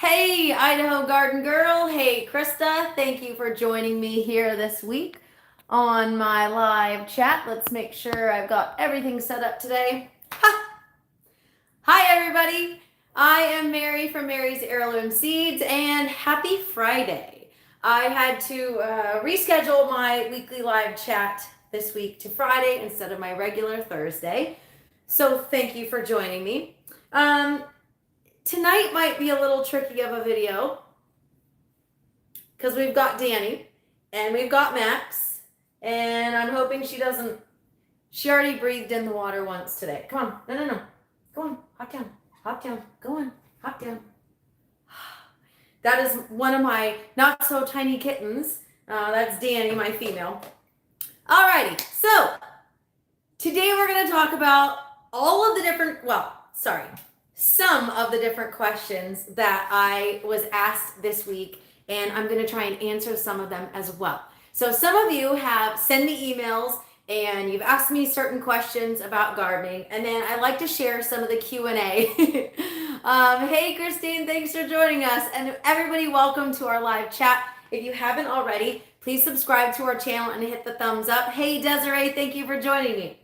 Hey, Idaho Garden Girl. Hey, Krista. Thank you for joining me here this week on my live chat. Let's make sure I've got everything set up today. Ha! Hi, everybody. I am Mary from Mary's Heirloom Seeds, and happy Friday. I had to reschedule my weekly live chat this week to Friday instead of my regular Thursday. So thank you for joining me. Tonight might be a little tricky of a video because we've got Danny and we've got Max, and I'm hoping she already breathed in the water once today. Come on, no. Go on, hop down, go on, hop down. That is one of my not so tiny kittens. That's Danny, my female. Alrighty, so today we're going to talk about some of the different questions that I was asked this week, and I'm going to try and answer some of them as well. So some of you have sent me emails and you've asked me certain questions about gardening, and then I like to share some of the Q&A. Hey Christine, thanks for joining us, and everybody, welcome to our live chat. If you haven't already, please subscribe to our channel and hit the thumbs up. Hey Desiree, thank you for joining me.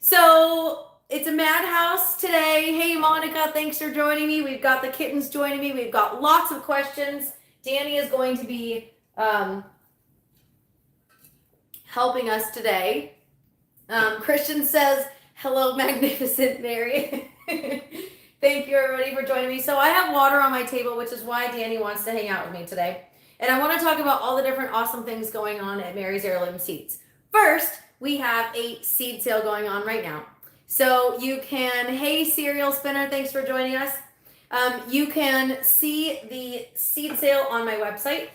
So it's a madhouse today. Hey Monica, thanks for joining me. We've got the kittens joining me. We've got lots of questions. Danny is going to be helping us today. Christian says, hello, magnificent Mary. Thank you everybody for joining me. So I have water on my table, which is why Danny wants to hang out with me today. And I want to talk about all the different awesome things going on at Mary's Heirloom Seeds. First, we have a seed sale going on right now. So you can, hey Cereal Spinner, thanks for joining us. You can see the seed sale on my website.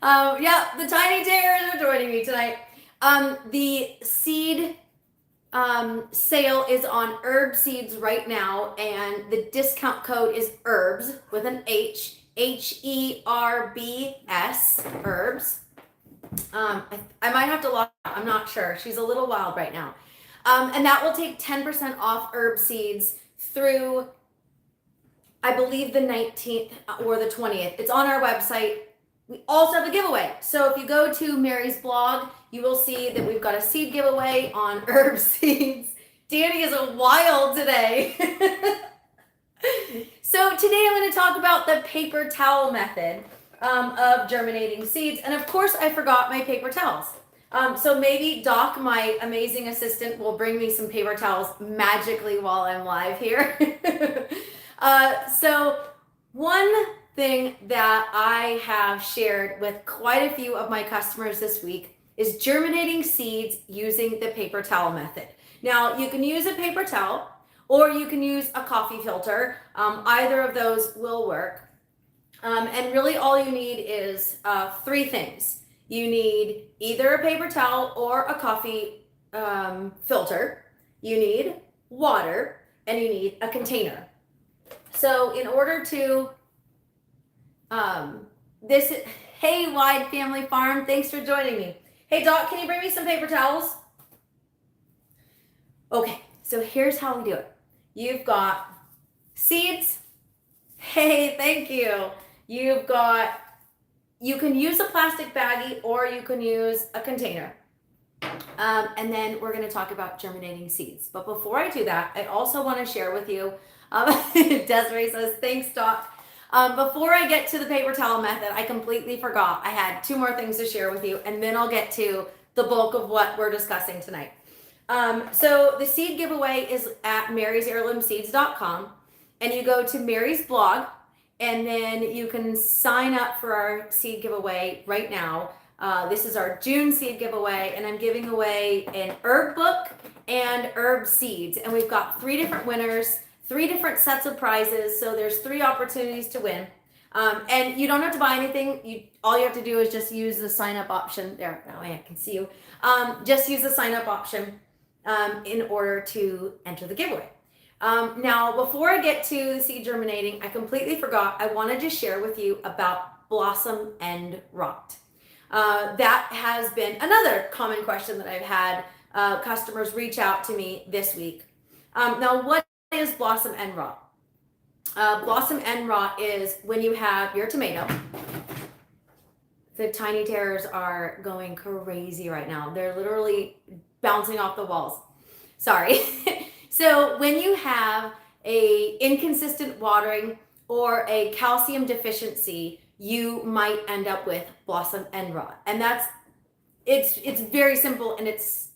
Yeah, the tiny terrors are joining me tonight. The seed sale is on herb seeds right now, and the discount code is herbs with an H, H-E-R-B-S, herbs. I might have to log out. I'm not sure. She's a little wild right now. And that will take 10% off herb seeds through, I believe, the 19th or the 20th. It's on our website. We also have a giveaway. So if you go to Mary's blog, you will see that we've got a seed giveaway on herb seeds. Danny is a wild today. So today I'm going to talk about the paper towel method of germinating seeds. And of course, I forgot my paper towels. So maybe Doc, my amazing assistant, will bring me some paper towels magically while I'm live here. So one thing that I have shared with quite a few of my customers this week is germinating seeds using the paper towel method. Now, you can use a paper towel or you can use a coffee filter. Either of those will work. And really all you need is three things. You need either a paper towel or a coffee filter. You need water, and you need a container. So in order to, hey Wide Family Farm, thanks for joining me. Hey Doc, can you bring me some paper towels? Okay, so here's how we do it. You've got seeds. Hey, thank you. You can use a plastic baggie or you can use a container. And then we're going to talk about germinating seeds. But before I do that, I also want to share with you, Desiree says, thanks, Doc. Before I get to the paper towel method, I completely forgot. I had two more things to share with you, and then I'll get to the bulk of what we're discussing tonight. So the seed giveaway is at marysheirloomseeds.com, and you go to Mary's blog, and then you can sign up for our seed giveaway right now. This is our June seed giveaway, and I'm giving away an herb book and herb seeds. And we've got 3 different winners, 3 different sets of prizes. So there's 3 opportunities to win. And you don't have to buy anything. All you have to do is just use the sign up option. There, now I can see you. Just use the sign up option in order to enter the giveaway. Now, before I get to the seed germinating, I completely forgot. I wanted to share with you about blossom end rot. That has been another common question that I've had customers reach out to me this week. Now, what is blossom end rot? Blossom end rot is when you have your tomato. The tiny terrors are going crazy right now. They're literally bouncing off the walls. Sorry. So when you have a inconsistent watering or a calcium deficiency, you might end up with blossom end rot. And it's very simple and it's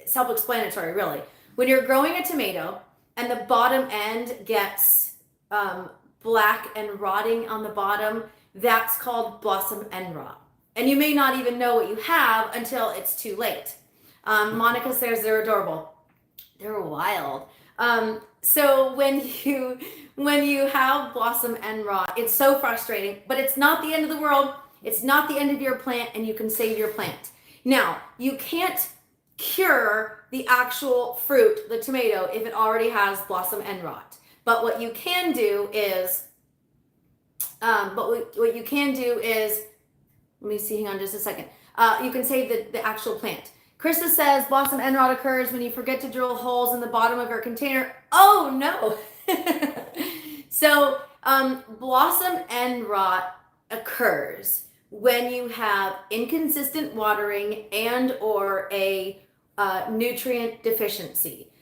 self-explanatory, really. When you're growing a tomato and the bottom end gets black and rotting on the bottom, that's called blossom end rot. And you may not even know what you have until it's too late. Monica says they're adorable. They're wild. So when you have blossom end rot, it's so frustrating, but it's not the end of the world. It's not the end of your plant, and you can save your plant. Now, you can't cure the actual fruit, the tomato, if it already has blossom end rot. But what you can do is, let me see, hang on just a second. You can save the actual plant. Krista says blossom end rot occurs when you forget to drill holes in the bottom of your container. Oh no. So blossom end rot occurs when you have inconsistent watering and or a nutrient deficiency.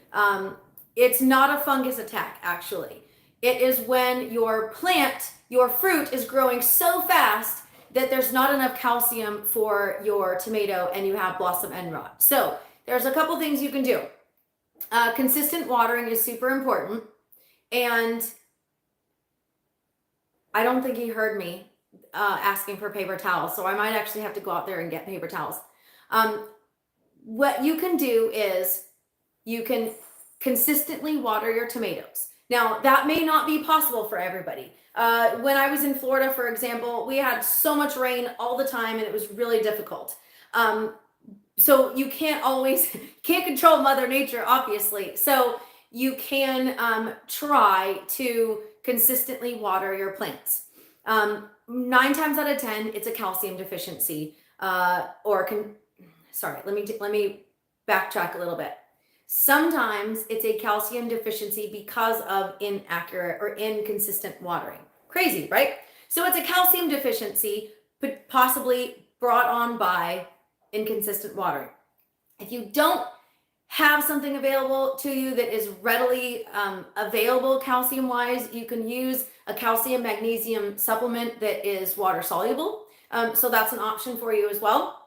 It's not a fungus attack, actually. It is when your plant, your fruit is growing so fast that there's not enough calcium for your tomato and you have blossom end rot. So there's a couple things you can do. Consistent watering is super important. And I don't think he heard me asking for paper towels. So I might actually have to go out there and get paper towels. What you can do is you can consistently water your tomatoes. Now, that may not be possible for everybody. When I was in Florida, for example, we had so much rain all the time and it was really difficult. So you can't control Mother Nature, obviously. So you can try to consistently water your plants. 9 times out of 10, it's a calcium deficiency. Sorry, let me backtrack a little bit. Sometimes it's a calcium deficiency because of inaccurate or inconsistent watering. Crazy, right? So it's a calcium deficiency, but possibly brought on by inconsistent watering. If you don't have something available to you that is readily available calcium-wise, you can use a calcium magnesium supplement that is water soluble. So that's an option for you as well.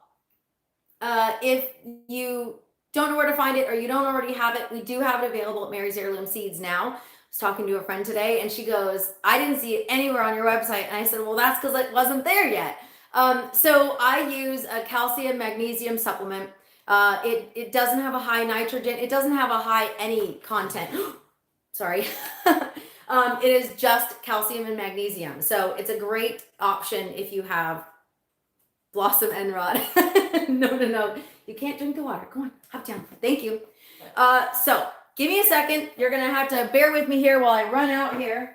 If you don't know where to find it or you don't already have it, we do have it available at Mary's Heirloom Seeds now. I was talking to a friend today and she goes, I didn't see it anywhere on your website. And I said, well, that's because it wasn't there yet. So I use a calcium magnesium supplement. It doesn't have a high nitrogen. It doesn't have a high any content. Sorry. It is just calcium and magnesium. So it's a great option if you have blossom end rot. No. You can't drink the water. Go on, hop down. Thank you. So give me a second. You're going to have to bear with me here while I run out here.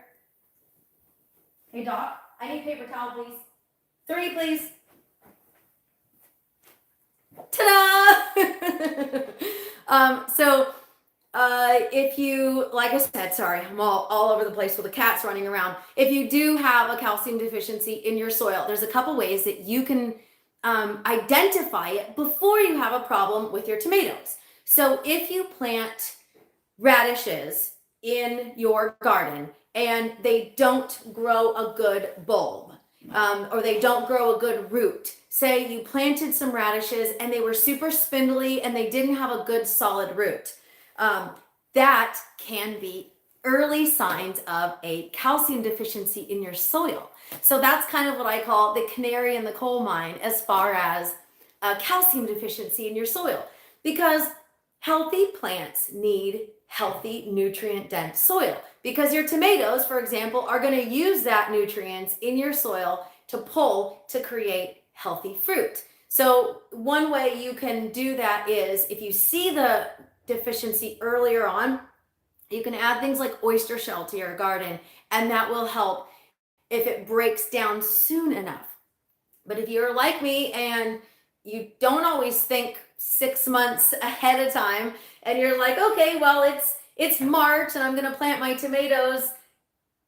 Hey, Doc, I need paper towel, please. 3, please. Ta-da! If you, like I said, sorry, I'm all over the place with the cats running around. If you do have a calcium deficiency in your soil, there's a couple ways that you can identify it before you have a problem with your tomatoes. So if you plant radishes in your garden and they don't grow a good bulb, or they don't grow a good root, say you planted some radishes and they were super spindly and they didn't have a good solid root, that can be early signs of a calcium deficiency in your soil. So that's kind of what I call the canary in the coal mine as far as a calcium deficiency in your soil, because healthy plants need healthy, nutrient-dense soil, because your tomatoes, for example, are going to use that nutrients in your soil to pull to create healthy fruit. So one way you can do that is if you see the deficiency earlier on, you can add things like oyster shell to your garden, and that will help if it breaks down soon enough. But if you're like me and you don't always think 6 months ahead of time, and you're like, okay, well, it's March and I'm going to plant my tomatoes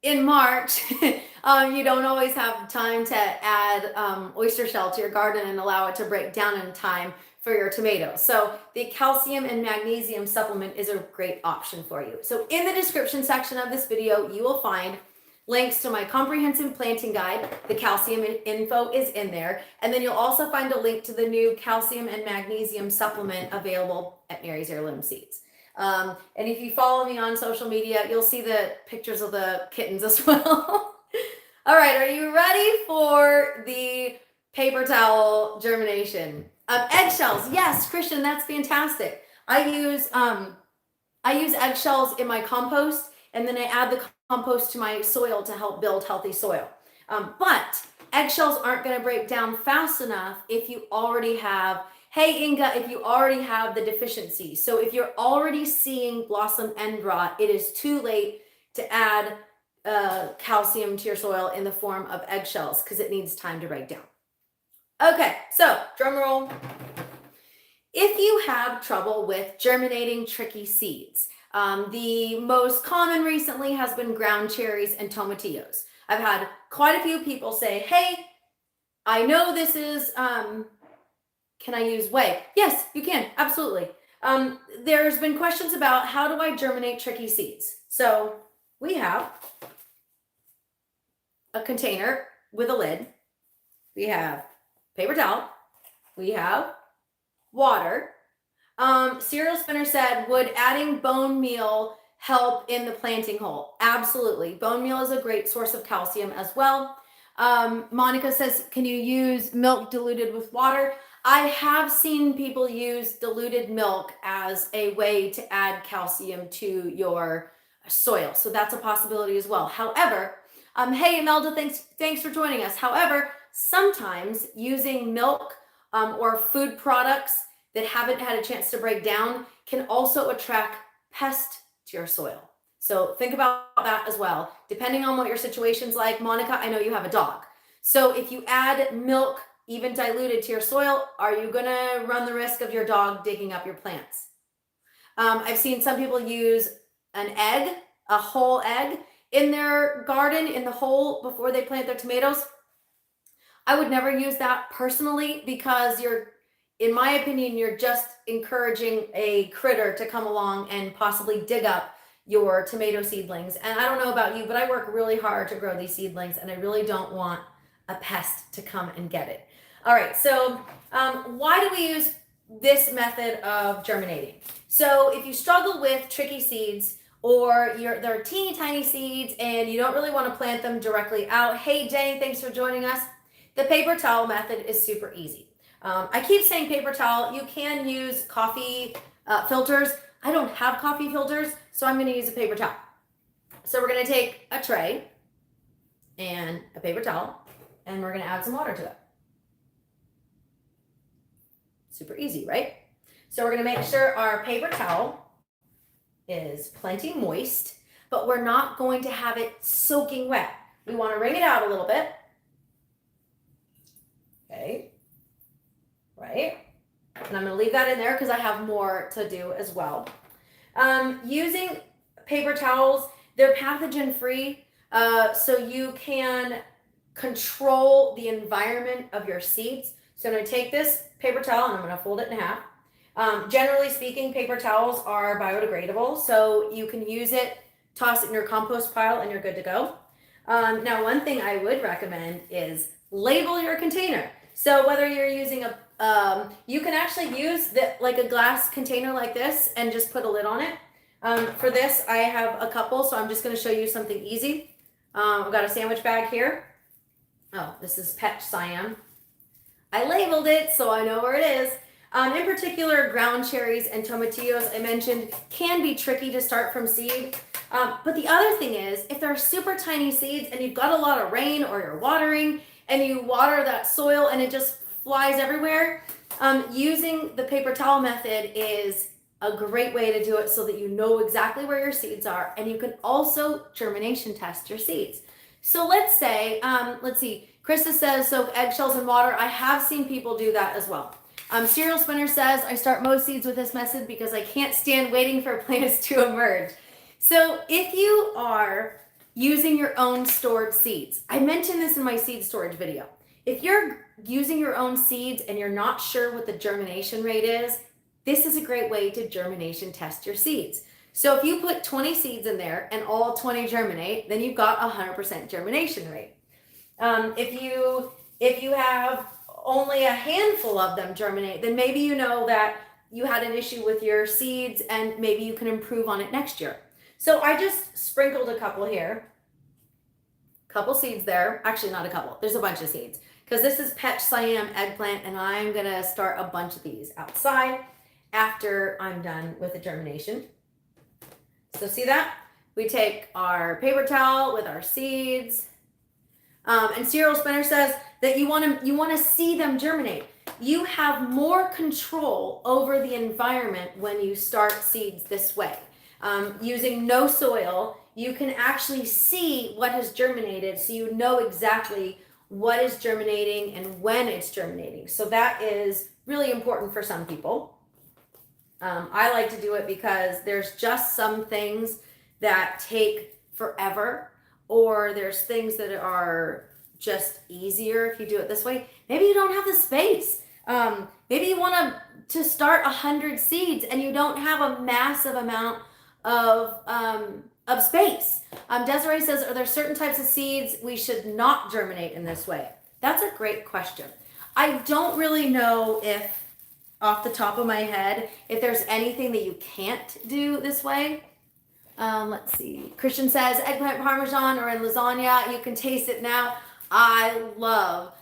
in March, you don't always have time to add oyster shell to your garden and allow it to break down in time for your tomatoes. So the calcium and magnesium supplement is a great option for you. So in the description section of this video, you will find links to my comprehensive planting guide. The calcium info is in there. And then you'll also find a link to the new calcium and magnesium supplement available at Mary's Heirloom Seeds. And if you follow me on social media, you'll see the pictures of the kittens as well. All right, are you ready for the paper towel germination? Eggshells, yes, Christian, that's fantastic. I use eggshells in my compost, and then I add the compost to my soil to help build healthy soil. But eggshells aren't going to break down fast enough if you already have, hey Inga, if you already have the deficiency. So if you're already seeing blossom end rot, it is too late to add calcium to your soil in the form of eggshells because it needs time to break down. Okay, so drum roll. If you have trouble with germinating tricky seeds, the most common recently has been ground cherries and tomatillos. I've had quite a few people say, hey, I know this is, can I use whey? Yes, you can, absolutely. There's been questions about how do I germinate tricky seeds? So we have a container with a lid. We have paper towel. We have water. Cereal Spinner said, would adding bone meal help in the planting hole? Absolutely. Bone meal is a great source of calcium as well. Monica says, can you use milk diluted with water? I have seen people use diluted milk as a way to add calcium to your soil. So that's a possibility as well. However, hey Imelda, thanks for joining us. However, sometimes using milk or food products that haven't had a chance to break down can also attract pests to your soil. So think about that as well. Depending on what your situation's like, Monica, I know you have a dog. So if you add milk, even diluted to your soil, are you gonna run the risk of your dog digging up your plants? I've seen some people use an egg, a whole egg in their garden, in the hole before they plant their tomatoes. I would never use that personally because in my opinion, you're just encouraging a critter to come along and possibly dig up your tomato seedlings. And I don't know about you, but I work really hard to grow these seedlings and I really don't want a pest to come and get it. All right, so why do we use this method of germinating? So if you struggle with tricky seeds or they're teeny tiny seeds and you don't really want to plant them directly out, hey Jane, thanks for joining us. The paper towel method is super easy. I keep saying paper towel. You can use coffee filters. I don't have coffee filters, so I'm going to use a paper towel. So we're going to take a tray and a paper towel, and we're going to add some water to it. Super easy, right? So we're going to make sure our paper towel is plenty moist, but we're not going to have it soaking wet. We want to wring it out a little bit. Okay. Right? And I'm going to leave that in there because I have more to do as well. Using paper towels, they're pathogen free, so you can control the environment of your seeds. So I'm going to take this paper towel and I'm going to fold it in half. Generally speaking, paper towels are biodegradable, so you can use it, toss it in your compost pile, and you're good to go. Now, one thing I would recommend is label your container. So whether you're using you can actually use like a glass container like this and just put a lid on it. For this, I have a couple, so I'm just going to show you something easy. I've got a sandwich bag here. Oh, this is Pet Siam. I labeled it, so I know where it is. In particular, ground cherries and tomatillos, I mentioned, can be tricky to start from seed. But the other thing is, if they're super tiny seeds and you've got a lot of rain or you're watering and you water that soil and it just flies everywhere, using the paper towel method is a great way to do it so that you know exactly where your seeds are, and you can also germination test your seeds. So let's say, let's see, Krista says soak eggshells in water. I have seen people do that as well. Cereal Spinner says, I start most seeds with this method because I can't stand waiting for plants to emerge. So if you are using your own stored seeds. I mentioned this in my seed storage video. If you're using your own seeds and you're not sure what the germination rate is, this is a great way to germination test your seeds. So if you put 20 seeds in there and all 20 germinate, then you've got 100% germination rate. If you have only a handful of them germinate, then maybe you know that you had an issue with your seeds and maybe you can improve on it next year. So I just sprinkled a couple here, couple seeds there. Actually, not a couple, there's a bunch of seeds because this is Pet Siam eggplant and I'm gonna start a bunch of these outside after I'm done with the germination. So see that? We take our paper towel with our seeds. And Serial Spinner says that you want to see them germinate. You have more control over the environment when you start seeds this way. Using no soil, you can actually see what has germinated, so you know exactly what is germinating and when it's germinating. So that is really important for some people. I like to do it because there's just some things that take forever, or there's things that are just easier if you do it this way. Maybe you don't have the space. Maybe you want to start 100 seeds and you don't have a massive amount of space. Desiree says, are there certain types of seeds we should not germinate in this way? That's a great question. I don't really know if, off the top of my head, if there's anything that you can't do this way. Let's see. Christian says eggplant parmesan or in lasagna. You can taste it now. I love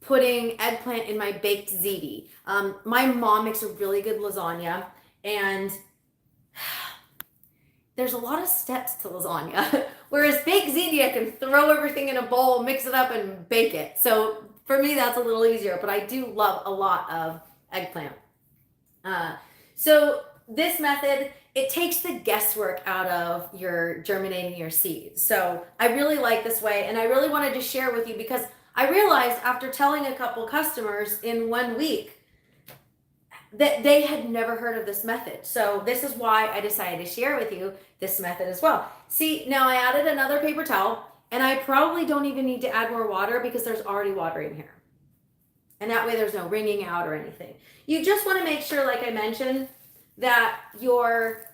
putting eggplant in my baked ziti. My mom makes a really good lasagna, and there's a lot of steps to lasagna. Whereas baked ziti, I can throw everything in a bowl, mix it up, and bake it. So for me, that's a little easier. But I do love a lot of eggplant. So this method, it takes the guesswork out of your germinating your seeds. So I really like this way, and I really wanted to share with you because I realized after telling a couple customers in 1 week that they had never heard of this method. So this is why I decided to share with you this method as well. See, now I added another paper towel, and I probably don't even need to add more water because there's already water in here. And that way there's no wringing out or anything. You just want to make sure, like I mentioned, that your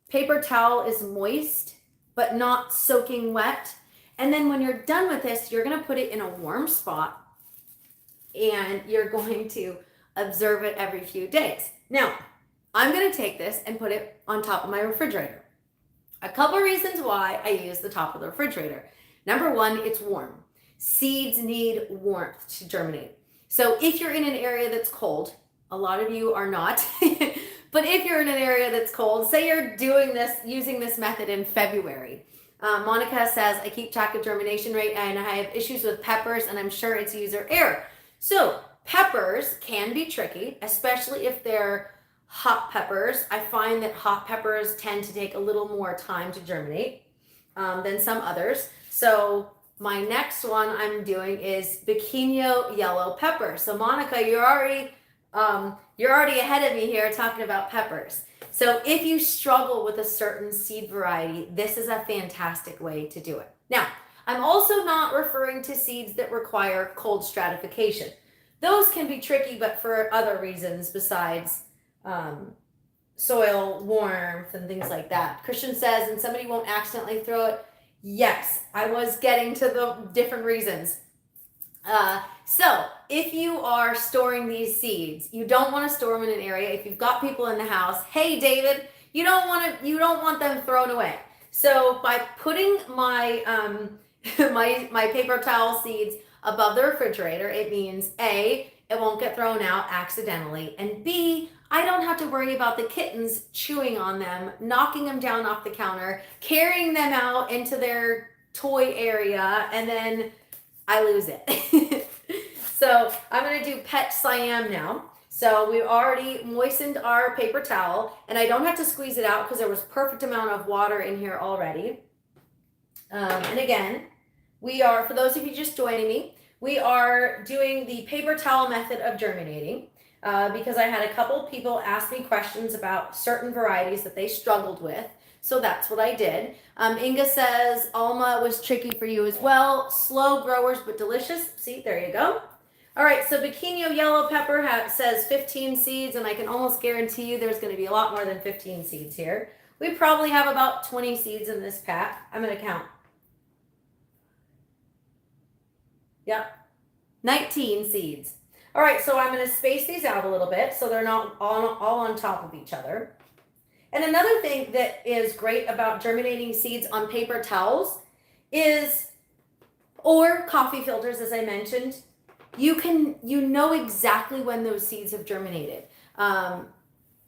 paper towel is moist but not soaking wet. And then when you're done with this, you're going to put it in a warm spot and you're going to observe it every few days. Now, I'm going to take this and put it on top of my refrigerator. A couple reasons why I use the top of the refrigerator. Number one, it's warm. Seeds need warmth to germinate. So if you're in an area that's cold, a lot of you are not, but if you're in an area that's cold, say you're doing this, using this method in February. Monica says, I keep track of germination rate and I have issues with peppers and I'm sure it's user error. So peppers can be tricky, especially if they're hot peppers. I find that hot peppers tend to take a little more time to germinate than some others. So my next one I'm doing is Bikini yellow pepper. So Monica, you're already ahead of me here talking about peppers. So if you struggle with a certain seed variety, this is a fantastic way to do it. Now, I'm also not referring to seeds that require cold stratification. Those can be tricky, but for other reasons besides soil warmth and things like that. Christian says, and somebody won't accidentally throw it. Yes, I was getting to the different reasons. So if you are storing these seeds, you don't want to store them in an area. If you've got people in the house, hey David, you don't want them thrown away. So by putting my my paper towel seeds above the refrigerator, it means A, it won't get thrown out accidentally, and B, I don't have to worry about the kittens chewing on them, knocking them down off the counter, carrying them out into their toy area, and then I lose it. So I'm going to do Pet Siam now. So we already moistened our paper towel, and I don't have to squeeze it out because there was perfect amount of water in here already. And again, we are, for those of you just joining me, we are doing the paper towel method of germinating because I had a couple people ask me questions about certain varieties that they struggled with. So that's what I did. Inga says, Alma, was tricky for you as well. Slow growers, but delicious. See, there you go. All right, so Bikini Yellow Pepper says 15 seeds, and I can almost guarantee you there's going to be a lot more than 15 seeds here. We probably have about 20 seeds in this pack. I'm going to count. Yep, 19 seeds. All right, so I'm going to space these out a little bit so they're not all on top of each other. And another thing that is great about germinating seeds on paper towels is, or coffee filters, as I mentioned, you know exactly when those seeds have germinated.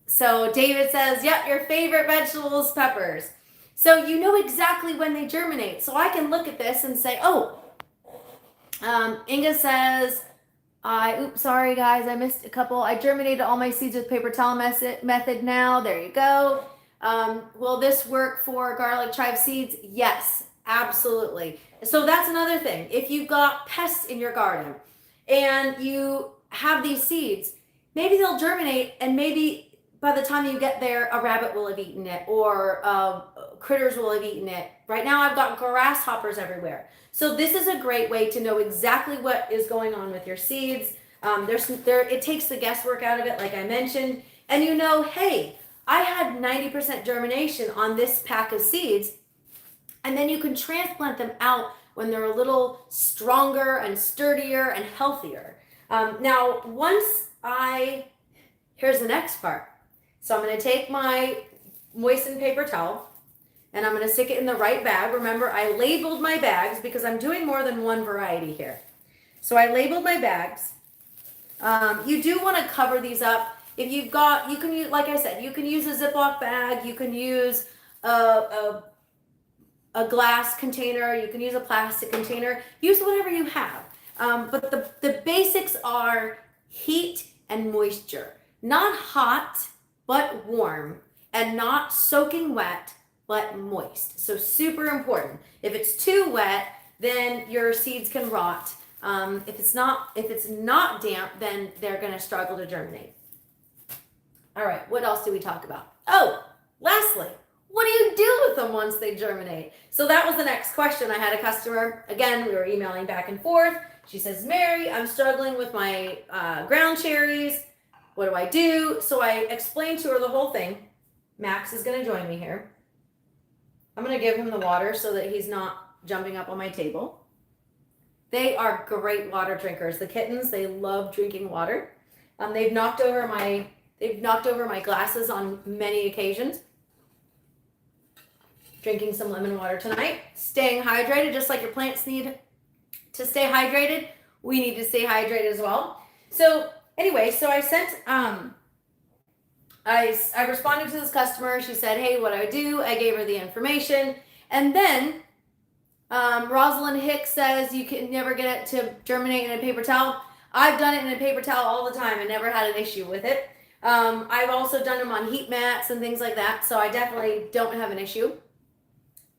So David says, yep, your favorite vegetables, peppers. So you know exactly when they germinate. So I can look at this and say, oh, Inga says, oops, sorry guys, I missed a couple. I germinated all my seeds with paper towel method now. There you go. Will this work for garlic chive seeds? Yes, absolutely. So that's another thing. If you've got pests in your garden and you have these seeds, maybe they'll germinate, and maybe by the time you get there, a rabbit will have eaten it, or critters will have eaten it. Right now I've got grasshoppers everywhere. So this is a great way to know exactly what is going on with your seeds. It takes the guesswork out of it, like I mentioned, and you know, hey, I had 90% germination on this pack of seeds, and then you can transplant them out when they're a little stronger and sturdier and healthier. Now, here's the next part. So I'm going to take my moistened paper towel and I'm going to stick it in the right bag. Remember, I labeled my bags because I'm doing more than one variety here. So I labeled my bags. You do want to cover these up. If you've got, you can use, like I said, you can use a Ziploc bag. You can use a glass container. You can use a plastic container. Use whatever you have. But the basics are heat and moisture. Not hot, but warm. And not soaking wet, but moist. So super important. If it's too wet, then your seeds can rot. If it's not damp, then they're going to struggle to germinate. All right, what else do we talk about? Oh, lastly, what do you do with them once they germinate? So that was the next question. I had a customer, again, we were emailing back and forth. She says, Mary, I'm struggling with my ground cherries. What do I do? So I explained to her the whole thing. Max is going to join me here. I'm going to give him the water so that he's not jumping up on my table. They are great water drinkers. The kittens, they love drinking water. They've knocked over my glasses on many occasions. Drinking some lemon water tonight. Staying hydrated, just like your plants need to stay hydrated. We need to stay hydrated as well. So anyway, so I sent, I responded to this customer. She said, hey, what do I do? I gave her the information. And then Rosalind Hicks says you can never get it to germinate in a paper towel. I've done it in a paper towel all the time and never had an issue with it. I've also done them on heat mats and things like that. So I definitely don't have an issue.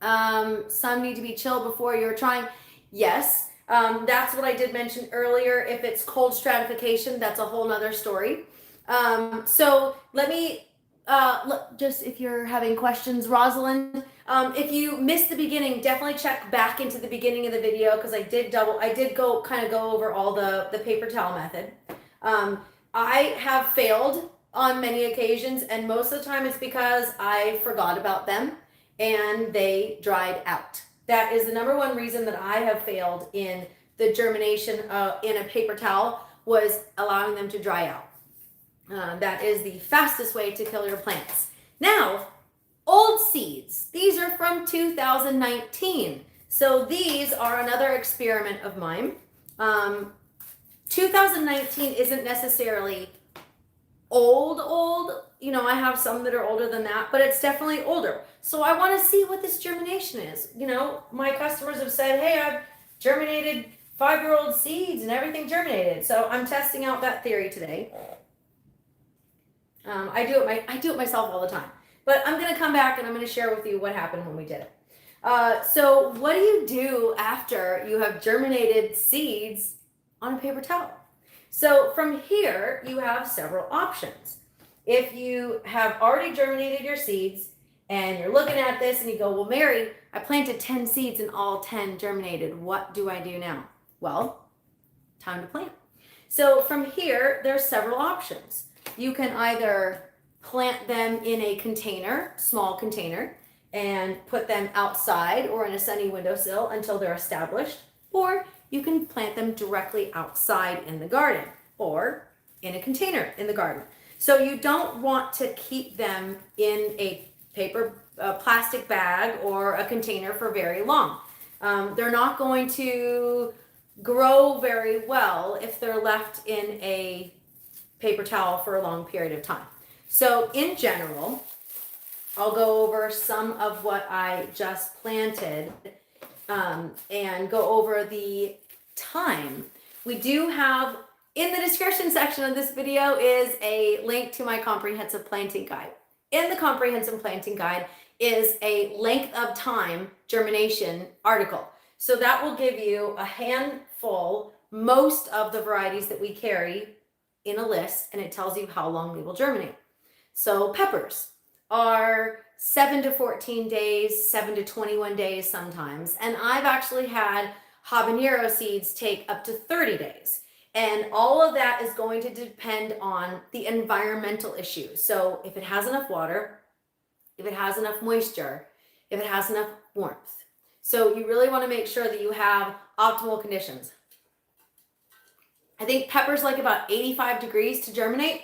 Some need to be chilled before you're trying. Yes. That's what I did mention earlier. If it's cold stratification, that's a whole nother story. So let me, just if you're having questions, Rosalind, if you missed the beginning, definitely check back into the beginning of the video, because I did go over all the paper towel method. I have failed on many occasions, and most of the time it's because I forgot about them and they dried out. That is the number one reason that I have failed in the germination in a paper towel, was allowing them to dry out. That is the fastest way to kill your plants. Now, old seeds. These are from 2019. So these are another experiment of mine. 2019 isn't necessarily old. You know, I have some that are older than that, but it's definitely older. So I want to see what this germination is. You know, my customers have said, hey, I've germinated 5-year-old seeds and everything germinated. So I'm testing out that theory today. I do it myself all the time, but I'm going to come back and I'm going to share with you what happened when we did it. So what do you do after you have germinated seeds on a paper towel? So from here, you have several options. If you have already germinated your seeds and you're looking at this and you go, well, Mary, I planted 10 seeds and all 10 germinated. What do I do now? Well, time to plant. So from here, there's several options. You can either plant them in a container, small container, and put them outside or in a sunny windowsill until they're established, or you can plant them directly outside in the garden or in a container in the garden. So you don't want to keep them in a plastic bag or a container for very long. They're not going to grow very well if they're left in a paper towel for a long period of time. So in general, I'll go over some of what I just planted and go over the time. We do have, in the description section of this video is a link to my comprehensive planting guide. In the comprehensive planting guide is a length of time germination article. So that will give you a handful, most of the varieties that we carry in a list, and it tells you how long they will germinate. So peppers are 7 to 14 days, 7 to 21 days sometimes. And I've actually had habanero seeds take up to 30 days. And all of that is going to depend on the environmental issues. So if it has enough water, if it has enough moisture, if it has enough warmth. So you really want to make sure that you have optimal conditions. I think peppers like about 85 degrees to germinate.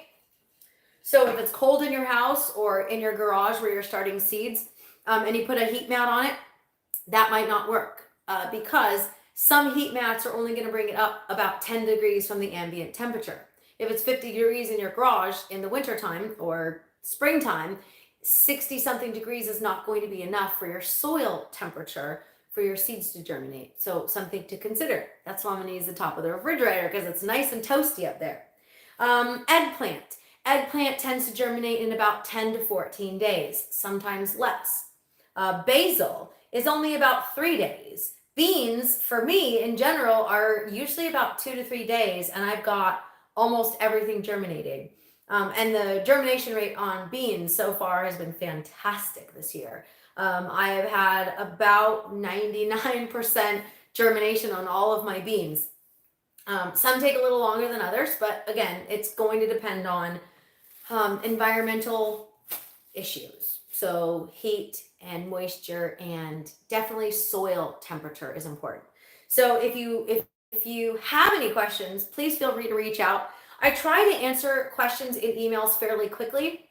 So if it's cold in your house or in your garage where you're starting seeds and you put a heat mat on it, that might not work because some heat mats are only going to bring it up about 10 degrees from the ambient temperature. If it's 50 degrees in your garage in the wintertime or springtime, 60 something degrees is not going to be enough for your soil temperature for your seeds to germinate. So something to consider. That's why I'm going to use the top of the refrigerator because it's nice and toasty up there. Eggplant. Eggplant tends to germinate in about 10 to 14 days, sometimes less. Basil is only about 3 days. Beans, for me in general, are usually about 2 to 3 days, and I've got almost everything germinating. And the germination rate on beans so far has been fantastic this year. I have had about 99% germination on all of my beans. Some take a little longer than others, but again, it's going to depend on environmental issues. So heat and moisture and definitely soil temperature is important. So if you have any questions, please feel free to reach out. I try to answer questions in emails fairly quickly.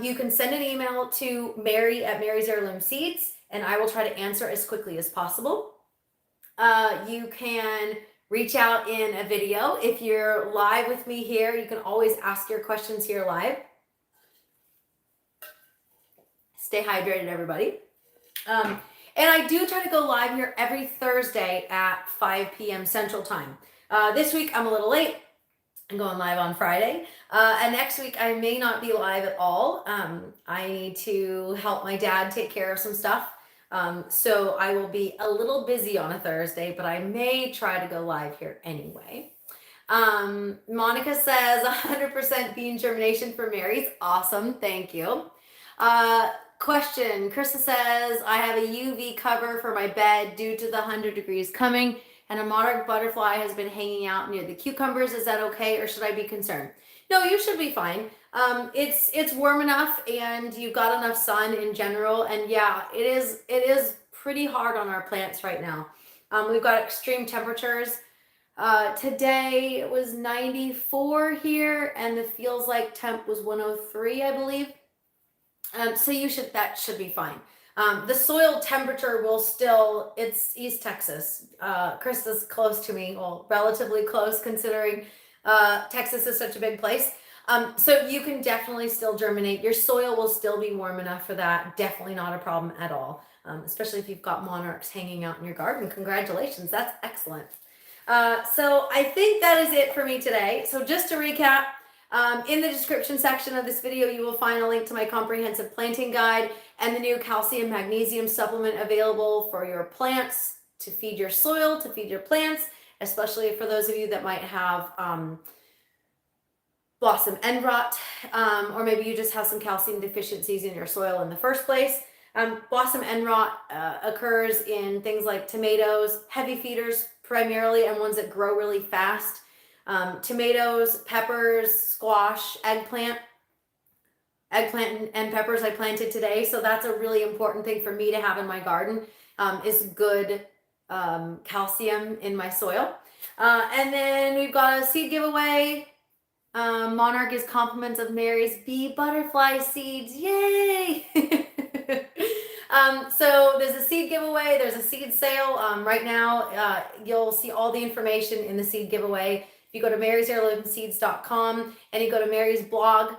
You can send an email to Mary at Mary's Heirloom Seeds, and I will try to answer as quickly as possible. You can reach out in a video. If you're live with me here, you can always ask your questions here live. Stay hydrated, everybody. And I do try to go live here every Thursday at 5 p.m. Central Time. This week, I'm a little late. I'm going live on Friday. And next week, I may not be live at all. I need to help my dad take care of some stuff. So I will be a little busy on a Thursday, but I may try to go live here anyway. Monica says 100% bean germination for Mary's. Awesome. Thank you. Question. Krista says, I have a UV cover for my bed due to the 100 degrees coming, and a monarch butterfly has been hanging out near the cucumbers. Is that okay, or should I be concerned? No, you should be fine. It's warm enough, and you've got enough sun in general. And yeah, it is pretty hard on our plants right now. We've got extreme temperatures. Today it was 94 here, and the feels like temp was 103, I believe. So that should be fine. The soil temperature will still, it's East Texas. Krista's close to me, well, relatively close considering Texas is such a big place. So you can definitely still germinate. Your soil will still be warm enough for that. Definitely not a problem at all, especially if you've got monarchs hanging out in your garden. Congratulations, that's excellent. So I think that is it for me today. So just to recap, in the description section of this video, you will find a link to my comprehensive planting guide and the new calcium magnesium supplement available for your plants to feed your soil, to feed your plants, especially for those of you that might have blossom end rot, or maybe you just have some calcium deficiencies in your soil in the first place. Blossom end rot occurs in things like tomatoes, heavy feeders primarily, and ones that grow really fast. Tomatoes, peppers, squash, eggplant and peppers I planted today. So that's a really important thing for me to have in my garden, is good calcium in my soil. And then we've got a seed giveaway. Monarch is compliments of Mary's bee butterfly seeds. Yay! So there's a seed giveaway. There's a seed sale right now. You'll see all the information in the seed giveaway. If you go to marysheirloomseeds.com and you go to Mary's blog,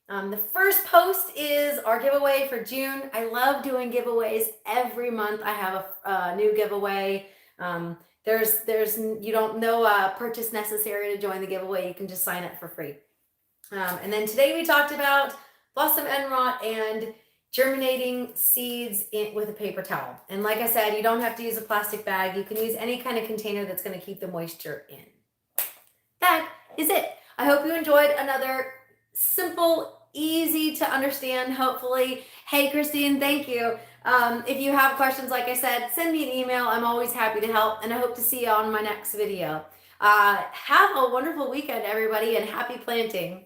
the first post is our giveaway for June. I love doing giveaways every month. I have a new giveaway. You don't know purchase necessary to join the giveaway. You can just sign up for free. And then today we talked about blossom end rot and germinating seeds with a paper towel. And like I said, you don't have to use a plastic bag. You can use any kind of container that's going to keep the moisture in. That is it. I hope you enjoyed another simple, easy to understand, hopefully. Hey, Christine, thank you. If you have questions, like I said, send me an email. I'm always happy to help, and I hope to see you on my next video. Have a wonderful weekend, everybody, and happy planting.